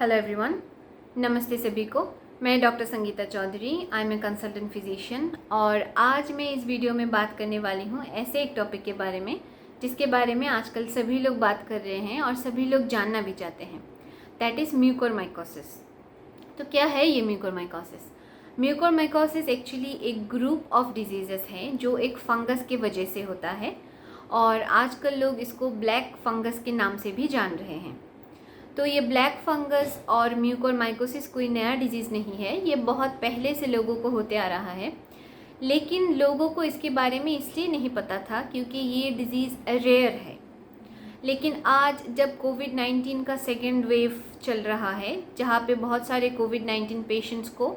Hello everyone, नमस्ते सभी को। मैं doctor Sangeeta Chaudhary, I am a consultant physician और आज मैं इस वीडियो में बात करने वाली हूँ ऐसे एक टॉपिक के बारे में जिसके बारे में आजकल सभी लोग बात कर रहे हैं और सभी लोग जानना भी चाहते हैं। That is mucormycosis. तो क्या है ये म्यूकोरमाइकोसिस? म्यूकोरमाइकोसिस एक्चुअली एक ग्रुप ऑफ डिजीज़ेस हैं जो एक फंगस के वजह से होता है और आजकल लोग इसको ब्लैक फंगस के नाम से भी जान रहे हैं। तो ये ब्लैक फंगस और म्यूकोरमाइकोसिस कोई नया डिजीज़ नहीं है, ये बहुत पहले से लोगों को होते आ रहा है, लेकिन लोगों को इसके बारे में इसलिए नहीं पता था क्योंकि ये डिज़ीज़ रेयर है। लेकिन आज जब कोविड-19 का सेकेंड वेव चल रहा है, जहाँ पे बहुत सारे कोविड-19 पेशेंट्स को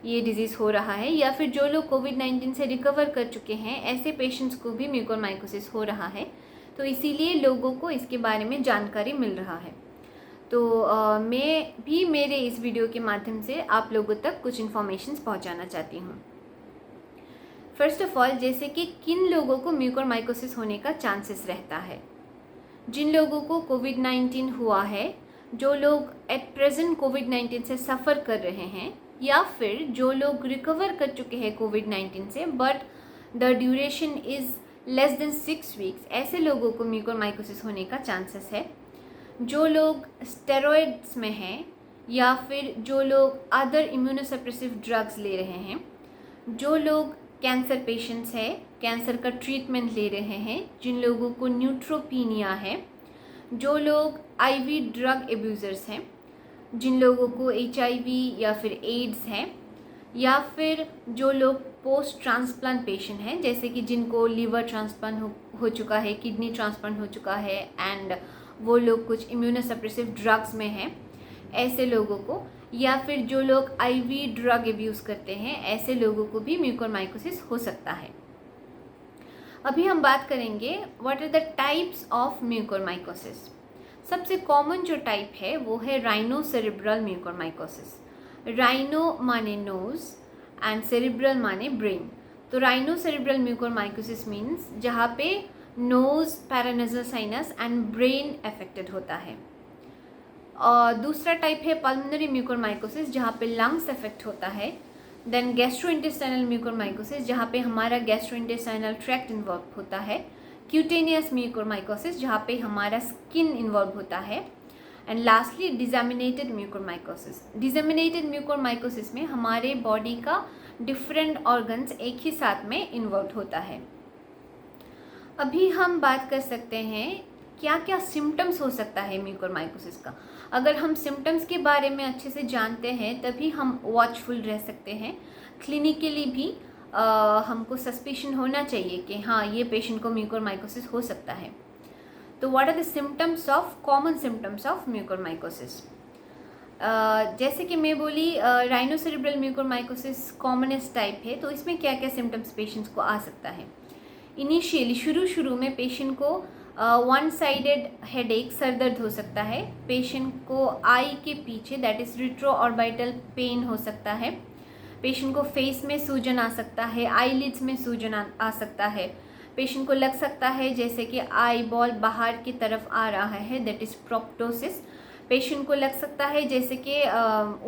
ये डिज़ीज़ हो रहा है या फिर जो लोग कोविड-19 से रिकवर कर चुके हैं ऐसे पेशेंट्स को भी म्यूकोरमाइकोसिस हो रहा है, तो इसीलिए लोगों को इसके बारे में जानकारी मिल रहा है। तो मैं भी मेरे इस वीडियो के माध्यम से आप लोगों तक कुछ इन्फॉर्मेशंस पहुंचाना चाहती हूं। फर्स्ट ऑफ ऑल, जैसे कि किन लोगों को म्यूकोरमाइकोसिस होने का चांसेस रहता है। जिन लोगों को कोविड-19 हुआ है, जो लोग एट प्रेजेंट कोविड-19 से सफ़र कर रहे हैं या फिर जो लोग रिकवर कर चुके हैं कोविड-19 से but the duration is less than 6 weeks, ऐसे लोगों को म्यूकोरमाइकोसिस होने का चांसेस है। जो लोग स्टेरॉइड्स में हैं या फिर जो लोग अदर इम्यूनोसप्रेसिव ड्रग्स ले रहे हैं, जो लोग कैंसर पेशेंट्स हैं, कैंसर का ट्रीटमेंट ले रहे हैं, जिन लोगों को न्यूट्रोपीनिया है, जो लोग आईवी ड्रग एब्यूज़र्स हैं, जिन लोगों को एचआईवी या फिर एड्स हैं, या फिर जो लोग पोस्ट ट्रांसप्लांट पेशेंट हैं, जैसे कि जिनको लीवर ट्रांसप्लांट हो चुका है, किडनी ट्रांसप्लांट हो चुका है एंड वो लोग कुछ इम्यूनोसप्रेसिव ड्रग्स में हैं, ऐसे लोगों को, या फिर जो लोग आईवी ड्रग एब्यूज़ करते हैं, ऐसे लोगों को भी म्यूकोरमाइकोसिस हो सकता है। अभी हम बात करेंगे what are the types of mucormycosis. सबसे कॉमन जो टाइप है वो है राइनोसेरेब्रल म्यूकोरमाइकोसिस। राइनो माने नोज एंड सेरेब्रल माने ब्रेन। तो राइनोसेरेब्रल म्यूकोरमाइकोसिस मीन्स जहाँ पे nose, paranasal sinus and brain affected होता है। और दूसरा टाइप है पल्मोनरी म्यूकोरमाइकोसिस, जहाँ पे लंग्स अफेक्ट होता है। देन गैस्ट्रोइंटेस्टाइनल म्यूकोरमाइकोसिस, जहाँ पे हमारा गैस्ट्रोइंटेस्टाइनल ट्रैक्ट इन्वॉल्व होता है। क्यूटेनियस म्यूकोरमाइकोसिस, जहाँ पे हमारा स्किन इन्वॉल्व होता है। And lastly disseminated mucormycosis. Disseminated mucormycosis में हमारे बॉडी का डिफरेंट ऑर्गन्स एक ही साथ में इन्वॉल्व होता है। अभी हम बात कर सकते हैं क्या क्या सिम्टम्स हो सकता है म्यूकोरमाइकोसिस का। अगर हम सिम्टम्स के बारे में अच्छे से जानते हैं तभी हम वॉचफुल रह सकते हैं। क्लिनिकली भी हमको सस्पिशन होना चाहिए कि हाँ, ये पेशेंट को म्यूकोरमाइकोसिस हो सकता है। तो what are the symptoms of common symptoms of mucormycosis. जैसे कि मैं बोली, राइनोसेरेब्रल म्यूकोरमाइकोसिस कॉमनेस्ट टाइप है, तो इसमें क्या क्या सिम्टम्स पेशेंट्स को आ सकता है। इनिशियली शुरू में पेशेंट को वन साइडेड हेडेक, सर दर्द हो सकता है। पेशेंट को आई के पीछे that is retro orbital pain हो सकता है। पेशेंट को फेस में सूजन आ सकता है, आईलिड्स में सूजन आ सकता है। पेशेंट को लग सकता है जैसे कि आई बॉल बाहर की तरफ आ रहा है, दैट इज़ प्रोप्टोसिस। पेशेंट को लग सकता है जैसे कि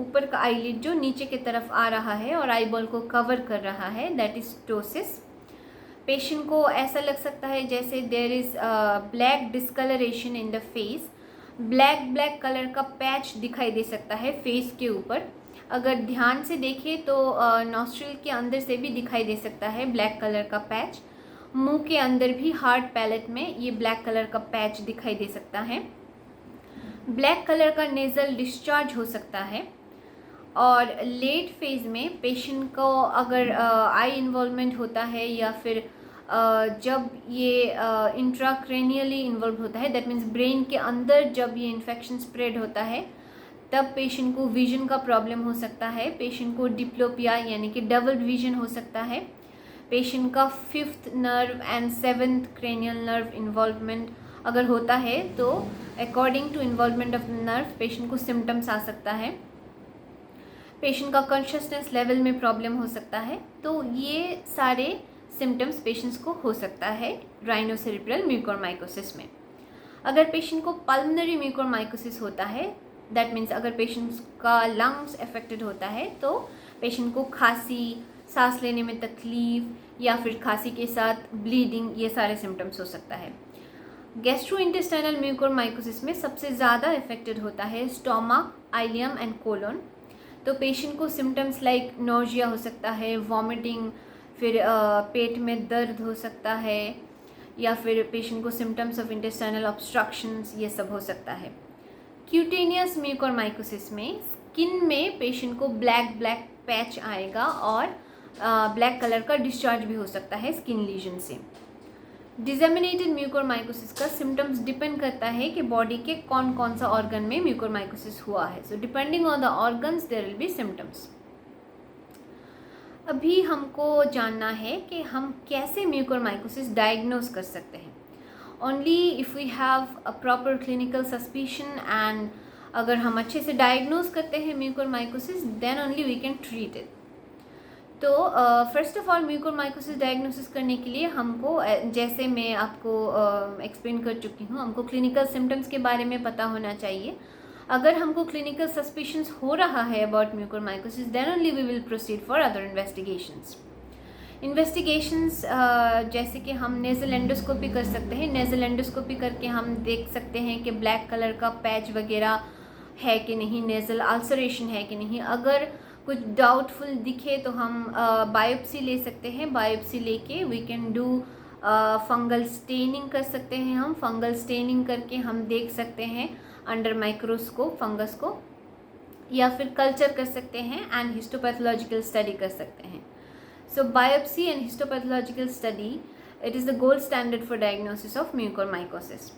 ऊपर का आईलिड जो नीचे की तरफ आ रहा है और आई बॉल को कवर कर रहा है, दैट इज़ टोसिस। पेशेंट को ऐसा लग सकता है जैसे there is black discolouration in the face. Black colour का पैच दिखाई दे सकता है फेस के ऊपर। अगर ध्यान से देखें तो नॉस्ट्रिल के अंदर से भी दिखाई दे सकता है ब्लैक कलर का पैच। मुंह के अंदर भी हार्ड पैलेट में ये ब्लैक कलर का पैच दिखाई दे सकता है। ब्लैक कलर का नेज़ल डिस्चार्ज हो सकता है। और लेट फेज में पेशेंट को अगर आई इन्वॉल्वमेंट होता है या फिर जब ये इंट्राक्रेनियली इन्वॉल्व होता है, दैट मीन्स ब्रेन के अंदर जब ये इन्फेक्शन स्प्रेड होता है, तब पेशेंट को विजन का प्रॉब्लम हो सकता है। पेशेंट को डिप्लोपिया यानी कि डबल विजन हो सकता है। पेशेंट का 5th nerve and 7th cranial nerve involvement अगर होता है तो according to involvement of the nerve patient को सिम्टम्स आ सकता है। पेशेंट का कॉन्शियसनेस लेवल में प्रॉब्लम हो सकता है। तो ये सारे सिम्टम्स पेशेंट्स को हो सकता है राइनोसेरेब्रल म्यूकोरमाइकोसिस में। अगर पेशेंट को पल्मोनरी म्यूकोरमाइकोसिस होता है दैट मीन्स अगर पेशेंट का लंग्स अफेक्टेड होता है तो पेशेंट को खांसी, सांस लेने में तकलीफ या फिर खांसी के साथ ब्लीडिंग, ये सारे सिम्टम्स हो सकता है। गैस्ट्रोइंटेस्टाइनल म्यूकोरमाइकोसिस में सबसे ज़्यादा अफेक्टेड होता है स्टोमक, आइलियम एंड कोलोन। तो पेशेंट को सिम्टम्स लाइक नोजिया हो सकता है, वॉमिटिंग, फिर पेट में दर्द हो सकता है, या फिर पेशेंट को सिम्टम्स ऑफ इंटेस्टाइनल ऑब्स्ट्रक्शंस, ये सब हो सकता है। क्यूटेनियस म्यूकोरमाइकोसिस में स्किन में पेशेंट को ब्लैक पैच आएगा और ब्लैक कलर का डिस्चार्ज भी हो सकता है स्किन लीजन से। डिसेमिनेटेड म्यूकोरमाइकोसिस का सिम्टम्स डिपेंड करता है कि बॉडी के कौन कौन सा ऑर्गन में म्यूकोरमाइकोसिस हुआ है। So depending on the organs there will be symptoms. अभी हमको जानना है कि हम कैसे म्यूकोरमाइकोसिस डायग्नोज कर सकते हैं। Only if we have a proper clinical suspicion and अगर हम अच्छे से डायग्नोज करते हैं mucormycosis, then only we can treat it. तो first of all mucormycosis diagnosis करने के लिए हमको जैसे मैं आपको एक्सप्लेन कर चुकी हूँ, हमको क्लिनिकल सिम्टम्स के बारे में पता होना चाहिए। अगर हमको क्लिनिकल सस्पिशंस हो रहा है about mucormycosis, then only we will proceed for other investigations जैसे कि हम नेज़ल एंडोस्कोपी कर सकते हैं। नेज़ल एंडोस्कोपी करके हम देख सकते हैं कि ब्लैक कलर का पैच वगैरह है कि नहीं, नेज़ल अल्सरेशन है कि नहीं। अगर कुछ डाउटफुल दिखे तो हम बायोप्सी ले सकते हैं। बायोप्सी लेके we can do fungal staining कर सकते हैं। हम फंगल स्टेनिंग करके हम देख सकते हैं अंडर माइक्रोस्कोप फंगस को, या फिर कल्चर कर सकते हैं एंड हिस्टोपैथोलॉजिकल स्टडी कर सकते हैं। So biopsy and histopathological study it is the gold standard for diagnosis of mucormycosis.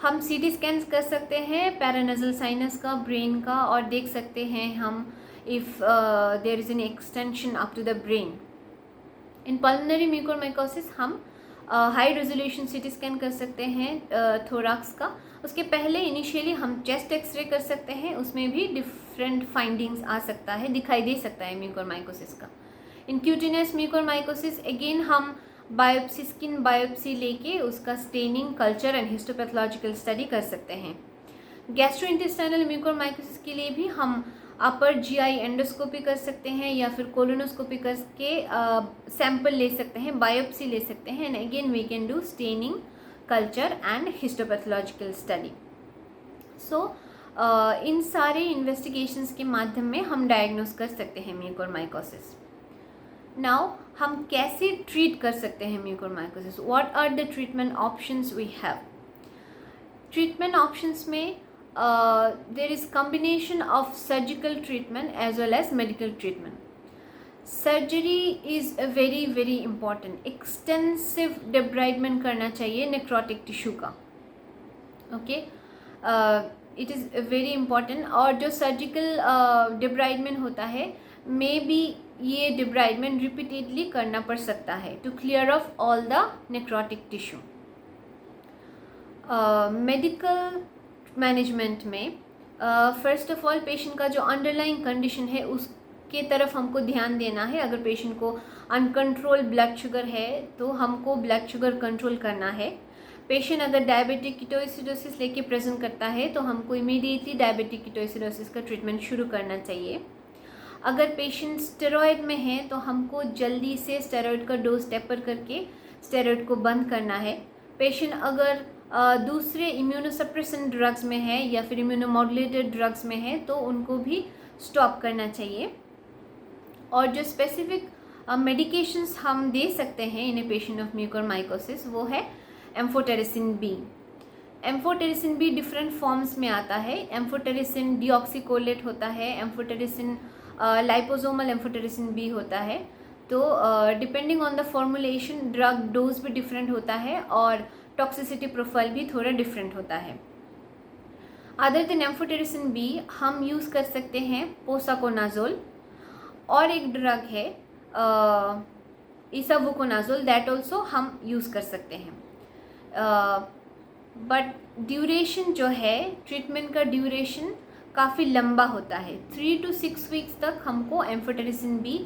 हम सीटी स्कैन कर सकते हैं पैरानेजल साइनस का, ब्रेन का, और देख सकते हैं हम if there is an extension up to the brain. In pulmonary mucormycosis हम हाई रेजोल्यूशन सीटी स्कैन कर सकते हैं थोरैक्स का। उसके पहले इनिशियली हम चेस्ट एक्सरे कर सकते हैं, उसमें भी डिफरेंट फाइंडिंग्स आ सकता है, दिखाई दे सकता है म्यूकोरमाइकोसिस का। इन क्यूटेनियस म्यूकोरमाइकोसिस अगेन हम बायोप्सी, स्किन बायोप्सी लेके उसका staining, culture and histopathological study कर सकते हैं। गैस्ट्रोइंटेस्टाइनल म्यूकोरमाइकोसिस के लिए भी हम अपर जीआई एंडोस्कोपी कर सकते हैं या फिर कोलोनोस्कोपी करके सैंपल ले सकते हैं, बायोप्सी ले सकते हैं, and again we can do staining, culture and histopathological study. So इन सारे इन्वेस्टिगेशंस के माध्यम में हम डायग्नोस कर सकते हैं म्यूकोरमाइकोसिस। नाउ हम कैसे ट्रीट कर सकते हैं mucormycosis? What are the treatment options we have? Treatment options में there is combination of surgical treatment as well as medical treatment. Surgery is a very important. Extensive debridement करना चाहिए necrotic tissue का, okay? It is very important. और जो surgical debridement होता है, maybe ये debridement repeatedly करना पड़ सकता है to clear off all the necrotic tissue. Medical management में फ़र्स्ट ऑफ ऑल पेशेंट का जो अंडरलाइंग कंडीशन है उसके तरफ हमको ध्यान देना है। अगर पेशेंट को अनकंट्रोल ब्लड शुगर है तो हमको ब्लड शुगर कंट्रोल करना है। पेशेंट अगर डायबिटिक कीटोएसिडोसिस लेके प्रेजेंट करता है तो हमको इमीडिएटली डायबिटिक कीटोएसिडोसिस का ट्रीटमेंट शुरू करना चाहिए। अगर पेशेंट स्टेरॉयड में है तो हमको जल्दी से स्टेरॉयड का डोज टेपर करके स्टेरॉयड को बंद करना है। पेशेंट अगर दूसरे इम्यूनोसप्रेसेंट ड्रग्स में है या फिर इम्यूनोमॉड्यूलेटेड ड्रग्स में है तो उनको भी स्टॉप करना चाहिए। और जो स्पेसिफिक मेडिकेशंस हम दे सकते हैं in a patient of mucormycosis वो है amphotericin B. Amphotericin B different forms में आता है। एम्फोटेरिसिन डीऑक्सीकोलेट होता है, एम्फोटेरिसिन लाइपोसोमल एम्फोटेरिसिन बी होता है। तो depending on the formulation drug dose भी डिफरेंट होता है और टॉक्सिसिटी प्रोफाइल भी थोड़ा डिफरेंट होता है। अदर देन एम्फोटेरिसिन बी हम यूज़ कर सकते हैं पोसाकोनाजोल, और एक ड्रग है इसावुकोनाजोल, दैट ऑल्सो हम यूज़ कर सकते हैं। बट ड्यूरेशन जो है, ट्रीटमेंट का ड्यूरेशन काफ़ी लंबा होता है। 3 to 6 वीक्स तक हमको एम्फोटेरिसिन बी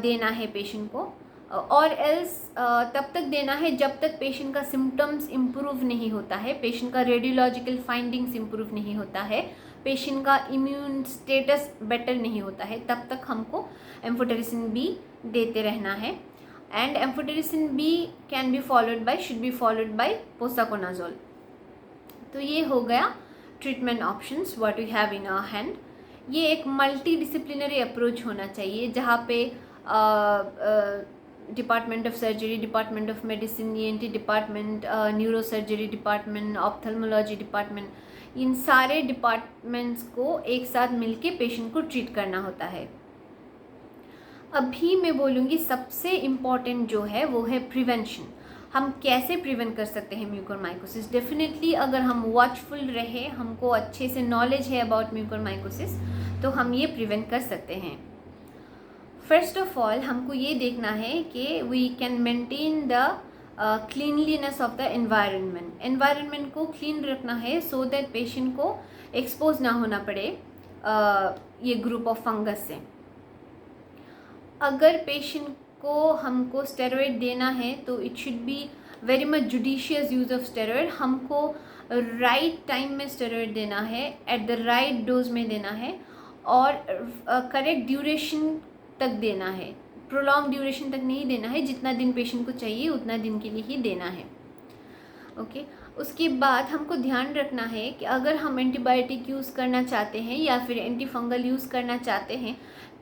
देना है पेशेंट को, और एल्स तब तक देना है जब तक पेशेंट का सिम्टम्स इम्प्रूव नहीं होता है, पेशेंट का रेडियोलॉजिकल फाइंडिंग्स इम्प्रूव नहीं होता है, पेशेंट का इम्यून स्टेटस बेटर नहीं होता है, तब तक हमको एम्फोटेरिसिन बी देते रहना है। And amphotericin B can be followed by, should be followed by posaconazole. तो ये हो गया treatment options what we have in our hand. ये एक मल्टी डिसिप्लिनरी अप्रोच होना चाहिए, जहाँ पे department of surgery, department of medicine, ENT department, neuro surgery department, ophthalmology department, इन सारे डिपार्टमेंट्स को एक साथ मिलके पेशेंट को ट्रीट करना होता है। अभी मैं बोलूँगी सबसे इम्पॉर्टेंट जो है वो है प्रिवेंशन। हम कैसे प्रिवेंट कर सकते हैं म्यूकोरमाइकोसिस। डेफिनेटली अगर हम वॉचफुल रहे, हमको अच्छे से नॉलेज है अबाउट म्यूकोरमाइकोसिस, तो हम ये प्रिवेंट कर सकते हैं। फर्स्ट ऑफ ऑल हमको ये देखना है कि we can maintain the cleanliness of the environment को क्लीन रखना है, सो दैट पेशेंट को एक्सपोज ना होना पड़े ये ग्रुप ऑफ फंगस से। अगर पेशेंट को हमको स्टेरॉइड देना है तो it should be very much judicious use of steroid. हमको राइट टाइम में स्टेरॉइड देना है, एट द राइट डोज में देना है, और करेक्ट ड्यूरेशन तक देना है। प्रोलॉन्ग ड्यूरेशन तक नहीं देना है, जितना दिन पेशेंट को चाहिए उतना दिन के लिए ही देना है। ओके उसके बाद हमको ध्यान रखना है कि अगर हम एंटीबायोटिक यूज़ करना चाहते हैं या फिर एंटी फंगल यूज़ करना चाहते हैं,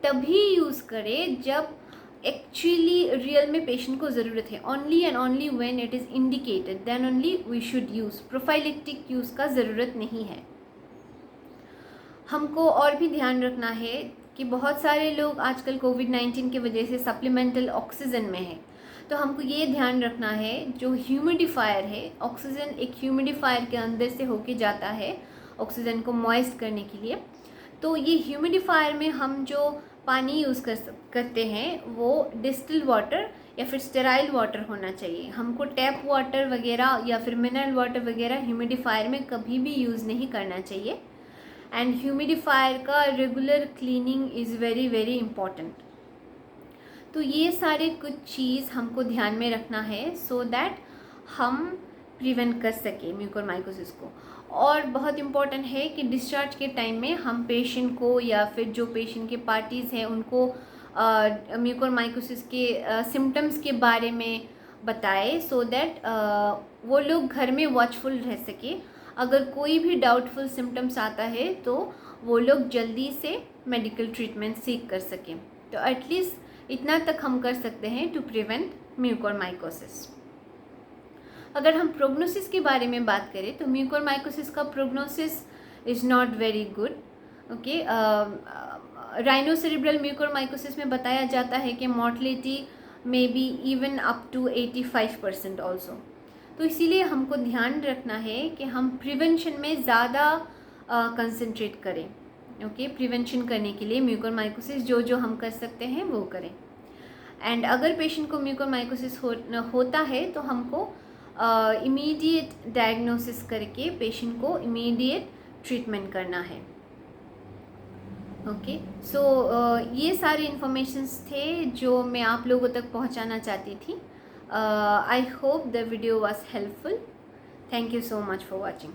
तभी यूज़ करें जब एक्चुअली रियल में पेशेंट को ज़रूरत है। Only and only when it is indicated, then only we should use. Prophylactic use का ज़रूरत नहीं है। हमको और भी ध्यान रखना है कि बहुत सारे लोग आजकल कोविड-19 की वजह से सप्लीमेंटल ऑक्सीजन में है, तो हमको ये ध्यान रखना है जो ह्यूमिडिफायर है, ऑक्सीजन एक ह्यूमिडिफायर के अंदर से होके जाता है ऑक्सीजन को मॉइस्ट करने के लिए। तो ये ह्यूमिडिफायर में हम जो पानी यूज़ करते हैं वो डिस्टिल वाटर या फिर स्टेराइल वाटर होना चाहिए। हमको टैप वाटर वगैरह या फिर मिनरल वाटर वगैरह ह्यूमिडिफायर में कभी भी यूज़ नहीं करना चाहिए। एंड ह्यूमिडिफायर का regular cleaning is very very important. तो ये सारे कुछ चीज़ हमको ध्यान में रखना है, सो दैट हम प्रिवेंट कर सकें म्यूकोरमाइकोसिस को। और बहुत इम्पॉर्टेंट है कि डिस्चार्ज के टाइम में हम पेशेंट को या फिर जो पेशेंट के पार्टीज़ हैं उनको म्यूकोरमाइकोसिस के सिम्टम्स के बारे में बताएं, सो दैट वो लोग घर में वॉचफुल रह सके। अगर कोई भी डाउटफुल सिम्टम्स आता है तो वो लोग जल्दी से मेडिकल ट्रीटमेंट सीख कर सकें। तो एटलीस्ट इतना तक हम कर सकते हैं टू प्रिवेंट म्यूकोरमाइकोसिस। अगर हम प्रोग्नोसिस के बारे में बात करें तो म्यूकोरमाइकोसिस का prognosis is not very good. Okay rhinocerebral mucormycosis में बताया जाता है कि mortality may be even up to 85% also. तो इसीलिए हमको ध्यान रखना है कि हम प्रिवेंशन में ज़्यादा कंसंट्रेट करें। ओके प्रिवेंशन करने के लिए म्यूकोरमाइकोसिस जो हम कर सकते हैं वो करें। एंड अगर पेशेंट को म्यूकोरमाइकोसिस होता है तो हमको इमीडिएट डायग्नोसिस करके पेशेंट को इमीडिएट ट्रीटमेंट करना है। ओके सो ये सारे इन्फॉर्मेशंस थे जो मैं आप लोगों तक पहुंचाना चाहती थी। I hope the video was helpful. Thank you so much for watching.